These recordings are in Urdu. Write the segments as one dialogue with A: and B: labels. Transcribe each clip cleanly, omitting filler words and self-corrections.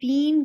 A: 3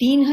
A: 3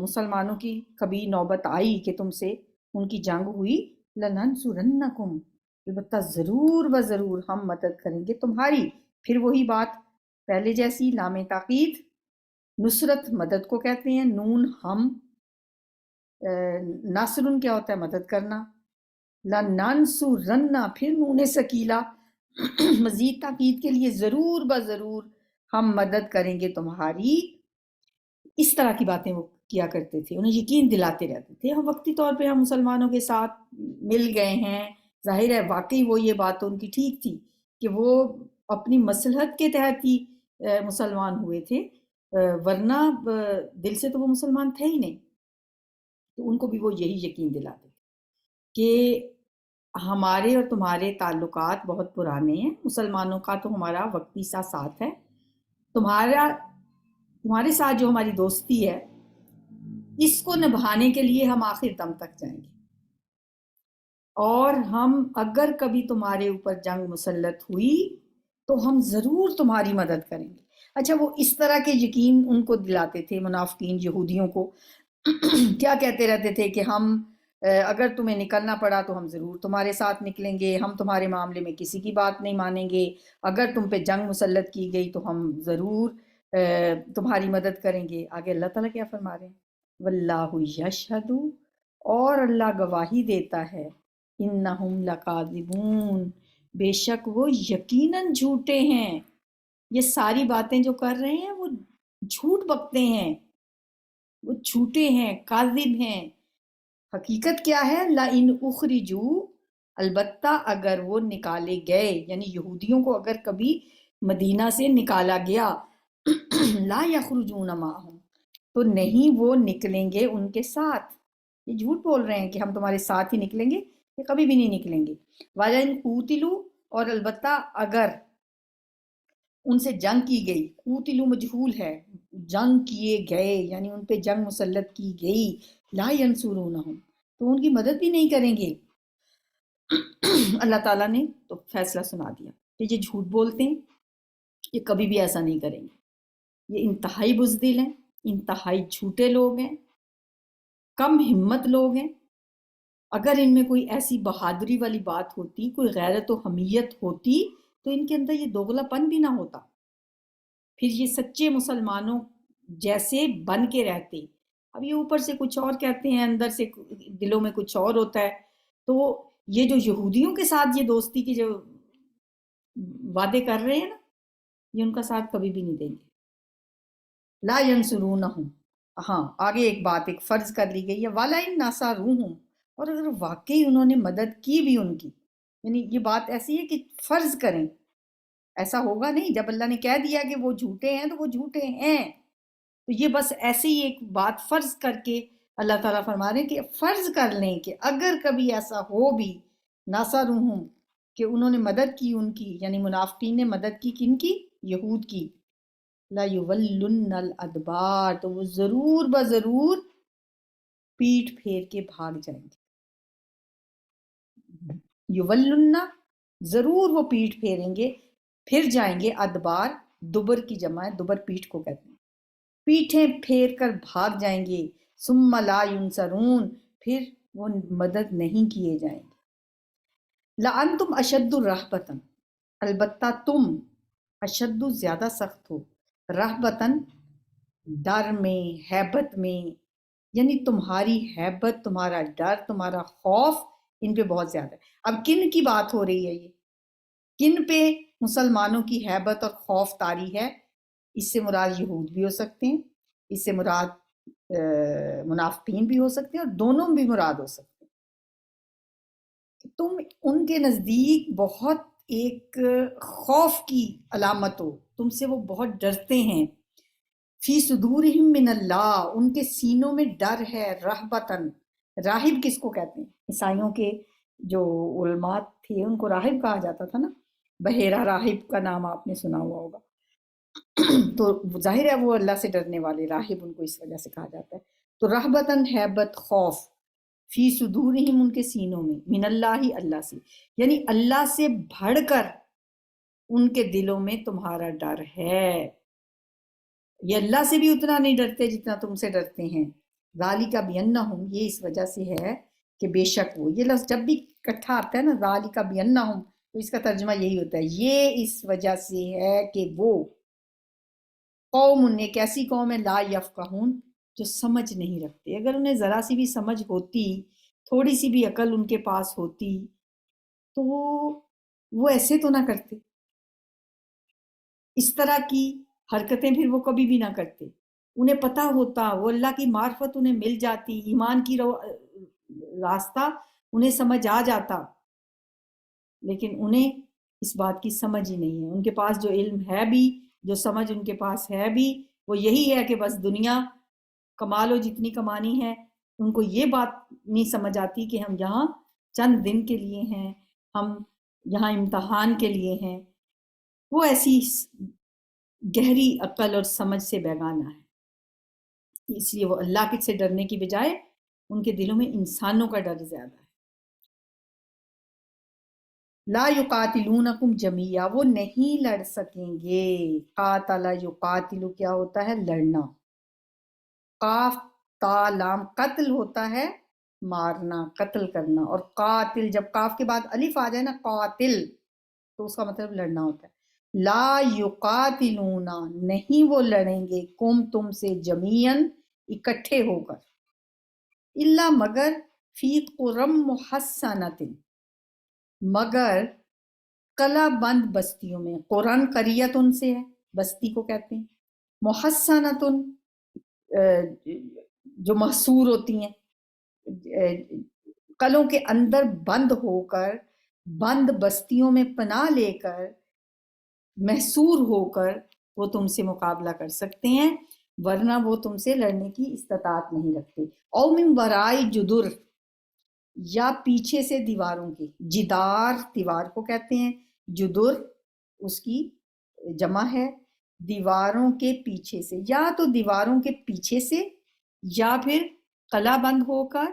A: مسلمانوں کی کبھی نوبت آئی کہ تم سے ان کی جنگ ہوئی، لَنَنْصُرَنَّكُمْ، البتہ ضرور و ضرور ہم مدد کریں گے تمہاری. پھر وہی بات پہلے جیسی، لام تاکید. نصرت مدد کو کہتے ہیں، نون ہم. ناصرن کیا ہوتا ہے؟ مدد کرنا. لَنَنْصُرَنَّ پھر نون ثقیلہ مزید تاکید کے لیے، ضرور ب ضرور ہم مدد کریں گے تمہاری. اس طرح کی باتیں وہ کیا کرتے تھے، انہیں یقین دلاتے رہتے تھے. ہم وقتی طور پہ ہم مسلمانوں کے ساتھ مل گئے ہیں، ظاہر ہے واقعی وہ یہ بات ان کی ٹھیک تھی کہ وہ اپنی مصلحت کے تحت ہی مسلمان ہوئے تھے، ورنہ دل سے تو وہ مسلمان تھے ہی نہیں. تو ان کو بھی وہ یہی یقین دلاتے تھے کہ ہمارے اور تمہارے تعلقات بہت پرانے ہیں، مسلمانوں کا تو ہمارا وقتی سا ساتھ ہے، تمہارے ساتھ جو ہماری دوستی ہے اس کو نبھانے کے لیے ہم آخر دم تک جائیں گے، اور ہم اگر کبھی تمہارے اوپر جنگ مسلط ہوئی تو ہم ضرور تمہاری مدد کریں گے. اچھا، وہ اس طرح کے یقین ان کو دلاتے تھے منافقین یہودیوں کو. کیا کہتے رہتے تھے کہ ہم اگر تمہیں نکلنا پڑا تو ہم ضرور تمہارے ساتھ نکلیں گے، ہم تمہارے معاملے میں کسی کی بات نہیں مانیں گے، اگر تم پہ جنگ مسلط کی گئی تو ہم ضرور تمہاری مدد کریں گے. آگے اللہ تعالیٰ کیا فرما رہے ہیں؟ واللہ یشہد، اور اللہ گواہی دیتا ہے، انہم لکاذبون، بے شک وہ یقیناً جھوٹے ہیں. یہ ساری باتیں جو کر رہے ہیں وہ جھوٹ بکتے ہیں، وہ جھوٹے ہیں، کاذب ہیں. حقیقت کیا ہے؟ لَإِنْ أُخْرِجُوا، البتہ اگر وہ نکالے گئے، یعنی یہودیوں کو اگر کبھی مدینہ سے نکالا گیا، لا یخرجون معہم، تو نہیں وہ نکلیں گے ان کے ساتھ. یہ جھوٹ بول رہے ہیں کہ ہم تمہارے ساتھ ہی نکلیں گے، یہ کبھی بھی نہیں نکلیں گے. وَلَئِنْ قُوتِلُوا، اور البتہ اگر ان سے جنگ کی گئی، قوتلو مجہول ہے، جنگ کیے گئے یعنی ان پہ جنگ مسلط کی گئی، لا ینصرونہم، تو ان کی مدد بھی نہیں کریں گے. اللہ تعالیٰ نے تو فیصلہ سنا دیا کہ یہ جھوٹ بولتے ہیں، یہ کبھی بھی ایسا نہیں کریں گے، یہ انتہائی بزدل ہیں، انتہائی جھوٹے لوگ ہیں، کم ہمت لوگ ہیں. اگر ان میں کوئی ایسی بہادری والی بات ہوتی، کوئی غیرت و حمیت ہوتی تو ان کے اندر یہ دوغلا پن بھی نہ ہوتا، پھر یہ سچے مسلمانوں جیسے بن کے رہتے. اب یہ اوپر سے کچھ اور کہتے ہیں، اندر سے دلوں میں کچھ اور ہوتا ہے. تو یہ جو یہودیوں کے ساتھ یہ دوستی کی جو وعدے کر رہے ہیں نا، یہ ان کا ساتھ کبھی بھی نہیں دیں گے. لا ینصرونہم، ہاں آگے ایک بات، ایک فرض کر لی گئی ہے، وَلَئِن نَصَرُوہُم، اور اگر واقعی انہوں نے مدد کی بھی ان کی، یعنی یہ بات ایسی ہے کہ فرض کریں، ایسا ہوگا نہیں. جب اللہ نے کہہ دیا کہ وہ جھوٹے ہیں تو وہ جھوٹے ہیں. تو یہ بس ایسے ہی ایک بات فرض کر کے اللہ تعالیٰ فرما رہے ہیں کہ فرض کر لیں کہ اگر کبھی ایسا ہو بھی، ناصرہم، کہ انہوں نے مدد کی ان کی، یعنی منافقین نے مدد کی کن کی؟ یہود کی. لا یولن الادبار، تو وہ ضرور بضرور پیٹ پھیر کے بھاگ جائیں گے. یولن، ضرور وہ پیٹ پھیریں گے، پھر جائیں گے. ادبار دبر کی جمع ہے، دبر پیٹھ کو کہتے ہیں، پیٹھیں پھیر کر بھاگ جائیں گے. ثم لا ینصرون، پھر وہ مدد نہیں کیے جائیں گے. لَأَنْتُمْ أَشَدُّ رَهْبَةً، البتہ تم اشد زیادہ سخت ہو، رہبتاً ڈر میں، ہیبت میں، یعنی تمہاری ہیبت، تمہارا ڈر، تمہارا خوف ان پہ بہت زیادہ ہے. اب کن کی بات ہو رہی ہے؟ یہ کن پہ مسلمانوں کی ہیبت اور خوف طاری ہے؟ اس سے مراد یہود بھی ہو سکتے ہیں، اس سے مراد منافقین بھی ہو سکتے ہیں، اور دونوں بھی مراد ہو سکتے ہیں. تم ان کے نزدیک بہت ایک خوف کی علامت ہو، تم سے وہ بہت ڈرتے ہیں. فی صدورہم من اللہ، ان کے سینوں میں ڈر ہے. رہبتاً، راہب کس کو کہتے ہیں؟ عیسائیوں کے جو علماء تھے ان کو راہب کہا جاتا تھا نا، بحیرہ راہب کا نام آپ نے سنا ہوا ہوگا. تو ظاہر ہے وہ اللہ سے ڈرنے والے، راہب ان کو اس وجہ سے کہا جاتا ہے. تو رہبتاً ہیبت، خوف، فی صدورہم ان کے سینوں میں، من اللہ اللہ سے، یعنی اللہ سے بڑھ کر ان کے دلوں میں تمہارا ڈر ہے. یہ اللہ سے بھی اتنا نہیں ڈرتے جتنا تم سے ڈرتے ہیں. ذالک بانہم، یہ اس وجہ سے ہے کہ بے شک وہ، یہ لفظ جب بھی اکٹھا آتا ہے نا ذالک بانہم، تو اس کا ترجمہ یہی ہوتا ہے، یہ اس وجہ سے ہے کہ وہ قوم، ایک ایسی قوم ہے لا یفقہون، جو سمجھ نہیں رکھتے. اگر انہیں ذرا سی بھی سمجھ ہوتی، تھوڑی سی بھی عقل ان کے پاس ہوتی، تو وہ ایسے تو نہ کرتے، اس طرح کی حرکتیں پھر وہ کبھی بھی نہ کرتے. انہیں پتہ ہوتا، وہ اللہ کی معرفت انہیں مل جاتی، ایمان کی راستہ انہیں سمجھ آ جاتا، لیکن انہیں اس بات کی سمجھ ہی نہیں ہے. ان کے پاس جو علم ہے بھی، جو سمجھ ان کے پاس ہے بھی، وہ یہی ہے کہ بس دنیا کما لو جتنی کمانی ہے. ان کو یہ بات نہیں سمجھ آتی کہ ہم یہاں چند دن کے لیے ہیں، ہم یہاں امتحان کے لیے ہیں. وہ ایسی گہری عقل اور سمجھ سے بیگانہ ہے. اس لیے وہ اللہ سے ڈرنے کی بجائے ان کے دلوں میں انسانوں کا ڈر زیادہ ہے. لا یقاتلونکم جمیعا، وہ نہیں لڑ سکیں گے. قاتل یقاتل کیا ہوتا ہے؟ لڑنا. قاف تا لام، قتل ہوتا ہے مارنا، قتل کرنا. اور قاتل، جب قاف کے بعد الف آ جائے نا قاتل، تو اس کا مطلب لڑنا ہوتا ہے. لا یقاتلون، نہیں وہ لڑیں گے، کم تم سے، جمیعاً اکٹھے ہو کر، الا مگر، فی قرم محصنۃ، مگر قلعہ بند بستیوں میں. قرن قریت ان سے ہے، بستی کو کہتے ہیں. محصنۃ، جو محصور ہوتی ہیں، قلعوں کے اندر بند ہو کر، بند بستیوں میں پناہ لے کر، محصور ہو کر وہ تم سے مقابلہ کر سکتے ہیں، ورنہ وہ تم سے لڑنے کی استطاعت نہیں رکھتے. او من ورائی جدر، یا پیچھے سے دیواروں کے. جدار دیوار کو کہتے ہیں، جدر اس کی جمع ہے. دیواروں کے پیچھے سے، یا تو دیواروں کے پیچھے سے، یا پھر قلعہ بند ہو کر،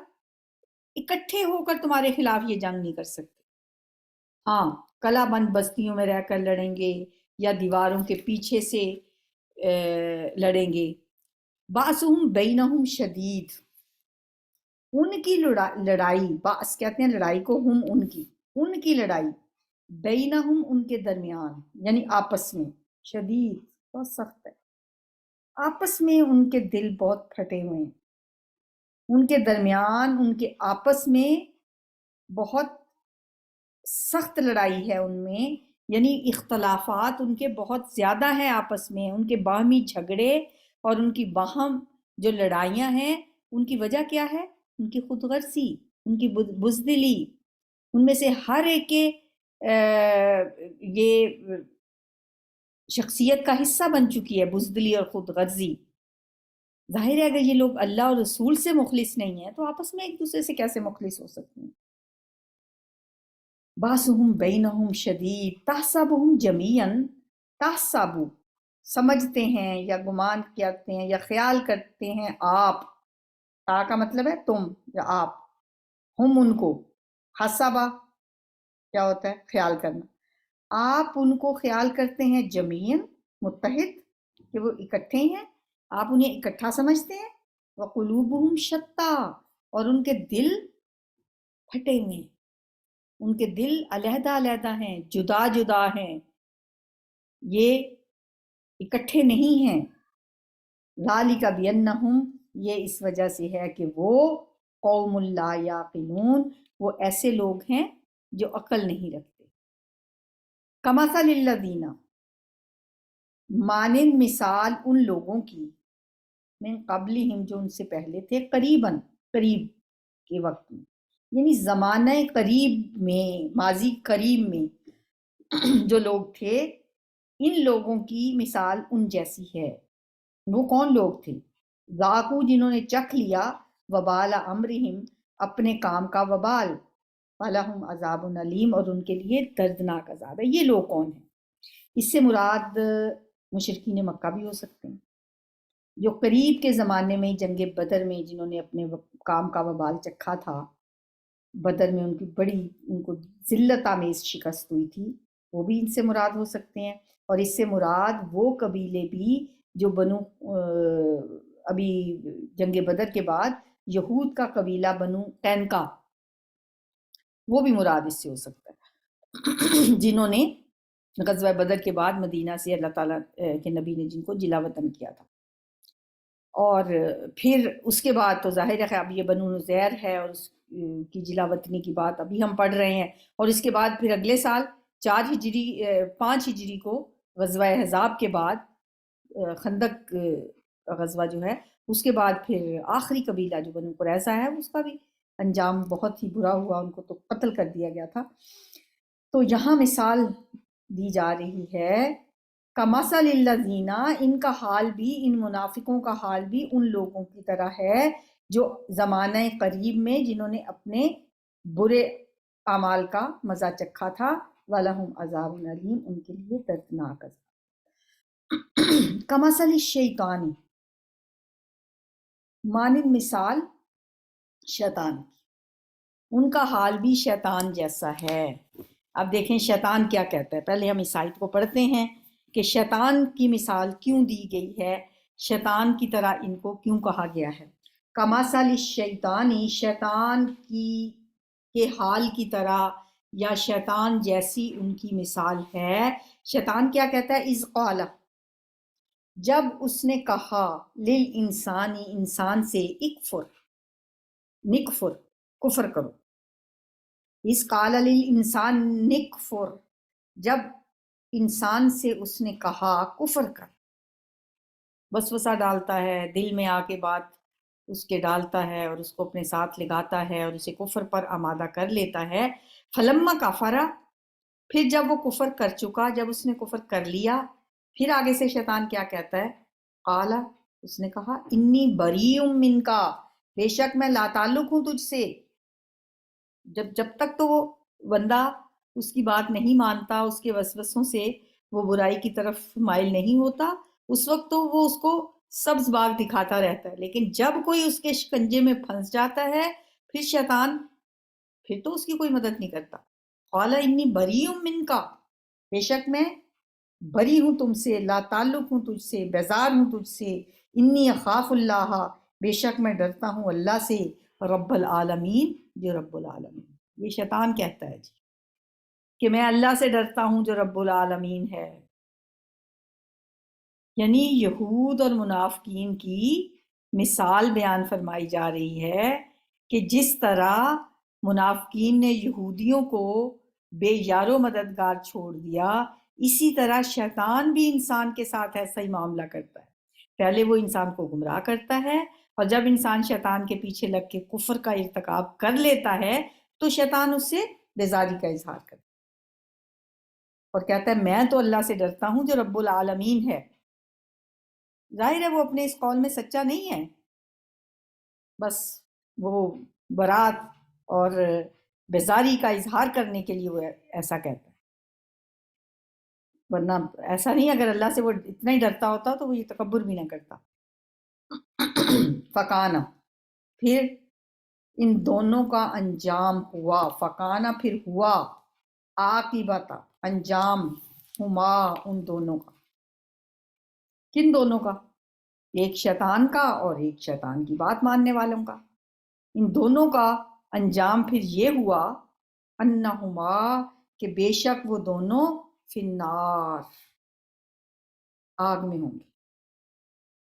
A: اکٹھے ہو کر تمہارے خلاف یہ جنگ نہیں کر سکتے. ہاں، قلعہ بند بستیوں میں رہ کر لڑیں گے، یا دیواروں کے پیچھے سے لڑیں گے. باسہم بینہم شدید، ان کی لڑائی، باس کہتے ہیں لڑائی کو، ہم ان کی لڑائی، بینہم ان کے درمیان، یعنی آپس میں، شدید بہت سخت ہے. آپس میں ان کے دل بہت پھٹے ہوئے ہیں، ان کے درمیان، ان کے آپس میں بہت سخت لڑائی ہے ان میں، یعنی اختلافات ان کے بہت زیادہ ہیں آپس میں. ان کے باہمی جھگڑے اور ان کی باہم جو لڑائیاں ہیں، ان کی وجہ کیا ہے؟ ان کی خود غرضی، ان کی بزدلی. ان میں سے ہر ایک کے یہ شخصیت کا حصہ بن چکی ہے، بزدلی اور خود غرضی. ظاہر ہے اگر یہ لوگ اللہ اور رسول سے مخلص نہیں ہیں تو آپس میں ایک دوسرے سے کیسے مخلص ہو سکتے ہیں؟ باسہم بینہم شدید تحسبہم جمیعاً، تحسبو سمجھتے ہیں یا گمان کرتے ہیں یا خیال کرتے ہیں آپ، تا کا مطلب ہے تم یا آپ، ہم ان کو، حسبا کیا ہوتا ہے؟ خیال کرنا. آپ ان کو خیال کرتے ہیں جمیعاً، متحد، کہ وہ اکٹھے ہیں، آپ انہیں اکٹھا سمجھتے ہیں. وقلوبہم شتیٰ، اور ان کے دل پھٹے ہوئے ہیں، ان کے دل علیحدہ علیحدہ ہیں، جدا جدا ہیں، یہ اکٹھے نہیں ہیں. ذالک بانہم، یہ اس وجہ سے ہے کہ وہ قوم لا یعقلون، وہ ایسے لوگ ہیں جو عقل نہیں رکھتے. کمثل الذین، مانند مثال ان لوگوں کی، من قبلہم جو ان سے پہلے تھے، قریباً قریب کے وقت میں، یعنی زمانہ قریب میں، ماضی قریب میں جو لوگ تھے، ان لوگوں کی مثال ان جیسی ہے. وہ کون لوگ تھے؟ ذاقوا، جنہوں نے چکھ لیا، وبال امرہم، اپنے کام کا وبال، فلہم عذاب علیم، اور ان کے لیے دردناک عذاب ہے. یہ لوگ کون ہیں؟ اس سے مراد مشرکین مکہ بھی ہو سکتے ہیں، جو قریب کے زمانے میں جنگ بدر میں جنہوں نے اپنے کام کا وبال چکھا تھا. بدر میں ان کی بڑی، ان کو ذلت آمیز شکست ہوئی تھی، وہ بھی ان سے مراد ہو سکتے ہیں. اور اس سے مراد وہ قبیلے بھی جو ابھی جنگ بدر کے بعد یہود کا قبیلہ بنو قینقاع، وہ بھی مراد اس سے ہو سکتا ہے، جنہوں نے غزوہ بدر کے بعد مدینہ سے اللہ تعالیٰ کے نبی نے جن کو جلا وطن کیا تھا۔ اور پھر اس کے بعد تو ظاہر ہے اب یہ بنو نذیر ہے، اور اس کی جلا وطنی کی بات ابھی ہم پڑھ رہے ہیں، اور اس کے بعد پھر اگلے سال 5 ہجری کو غزوہ احزاب کے بعد خندق غزوہ جو ہے، اس کے بعد پھر آخری قبیلہ جو بنو قریظہ ہے اس کا بھی انجام بہت ہی برا ہوا، ان کو تو قتل کر دیا گیا تھا۔ تو یہاں مثال دی جا رہی ہے کمثل الذین، ان کا حال بھی، ان منافقوں کا حال بھی ان لوگوں کی طرح ہے جو زمانہ قریب میں جنہوں نے اپنے برے اعمال کا مزہ چکھا تھا، وَلَهُمْ عَذَابٌ أَلِيمٌ، ان کے لیے دردناک عذاب۔ کمثل الشیطان، مانند مثال شیطان کی، ان کا حال بھی شیطان جیسا ہے۔ اب دیکھیں شیطان کیا کہتا ہے، پہلے ہم اس آیت کو پڑھتے ہیں کہ شیطان کی مثال کیوں دی گئی ہے، شیطان کی طرح ان کو کیوں کہا گیا ہے۔ کمثل الشیطانی، شیطان کے حال کی طرح یا شیطان جیسی ان کی مثال ہے۔ شیطان کیا کہتا ہے، اذ قال، جب اس نے کہا، للانسانی، انسان سے، اکفر، نکفر، کفر کرو، اس قال للانسان نکفر، جب انسان سے اس نے کہا کفر کر، وسوسہ ڈالتا ہے دل میں آ کے، بات اس کے ڈالتا ہے اور اس کو اپنے ساتھ لگاتا ہے اور اسے کفر پر آمادہ کر لیتا ہے۔ فلما کفر، پھر جب وہ کفر کر چکا، جب اس نے کفر کر لیا، پھر آگے سے شیطان کیا کہتا ہے، قال، اس نے کہا، انی بریء منک، بے شک میں لا تعلق ہوں تجھ سے۔ جب تک تو وہ بندہ اس کی بات نہیں مانتا، اس کے وسوسوں سے وہ برائی کی طرف مائل نہیں ہوتا، اس وقت تو وہ اس کو سبز باغ دکھاتا رہتا ہے، لیکن جب کوئی اس کے شکنجے میں پھنس جاتا ہے، پھر شیطان پھر تو اس کی کوئی مدد نہیں کرتا۔ قال انی بریء منک، بے شک میں بری ہوں تم سے، لا تعلق ہوں تجھ سے، بیزار ہوں تجھ سے، انی اخاف اللہ، بے شک میں ڈرتا ہوں اللہ سے، رب العالمین، جو رب العالمین۔ یہ شیطان کہتا ہے جی کہ میں اللہ سے ڈرتا ہوں جو رب العالمین ہے۔ یعنی یہود اور منافقین کی مثال بیان فرمائی جا رہی ہے کہ جس طرح منافقین نے یہودیوں کو بے یار و مددگار چھوڑ دیا، اسی طرح شیطان بھی انسان کے ساتھ ایسا ہی معاملہ کرتا ہے۔ پہلے وہ انسان کو گمراہ کرتا ہے، اور جب انسان شیطان کے پیچھے لگ کے کفر کا ارتکاب کر لیتا ہے تو شیطان اس سے بیزاری کا اظہار کرتا ہے اور کہتا ہے میں تو اللہ سے ڈرتا ہوں جو رب العالمین ہے۔ ظاہر ہے وہ اپنے اس قول میں سچا نہیں ہے، بس وہ برات اور بیزاری کا اظہار کرنے کے لیے وہ ایسا کہتا ہے، ورنہ ایسا نہیں، اگر اللہ سے وہ اتنا ہی ڈرتا ہوتا تو وہ یہ تکبر بھی نہ کرتا۔ فکانا، پھر ان دونوں کا انجام ہوا، فکانا پھر ہوا، عاقبت انجام، ہما ان دونوں کا، کن دونوں کا، ایک شیطان کا اور ایک شیطان کی بات ماننے والوں کا، ان دونوں کا انجام پھر یہ ہوا، انہما، کہ بے شک وہ دونوں، فی النار، آگ میں ہوں گے،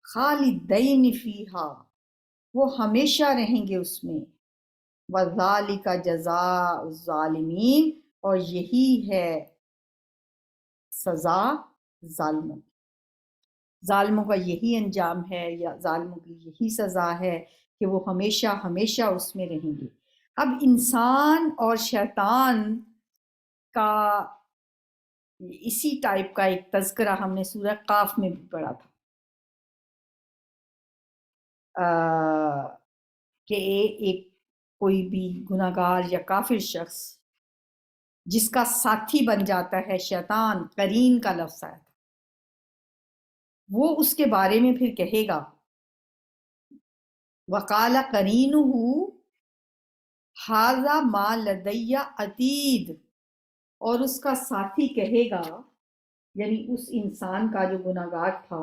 A: خالدین فیہا، وہ ہمیشہ رہیں گے اس میں، وذالک جزاء الظالمین، اور یہی ہے سزا ظالموں، ظالموں کا یہی انجام ہے، یا ظالموں کی یہی سزا ہے کہ وہ ہمیشہ ہمیشہ اس میں رہیں گے۔ اب انسان اور شیطان کا اسی ٹائپ کا ایک تذکرہ ہم نے سورہ قاف میں بھی پڑھا تھا، کہ ایک کوئی بھی گناہ گار یا کافر شخص جس کا ساتھی بن جاتا ہے شیطان، قرین کا لفظ آیا تھا، وہ اس کے بارے میں پھر کہے گا، وقال قرینہ ھذا ما لدی عتید، اور اس کا ساتھی کہے گا، یعنی اس انسان کا جو گناہ گار تھا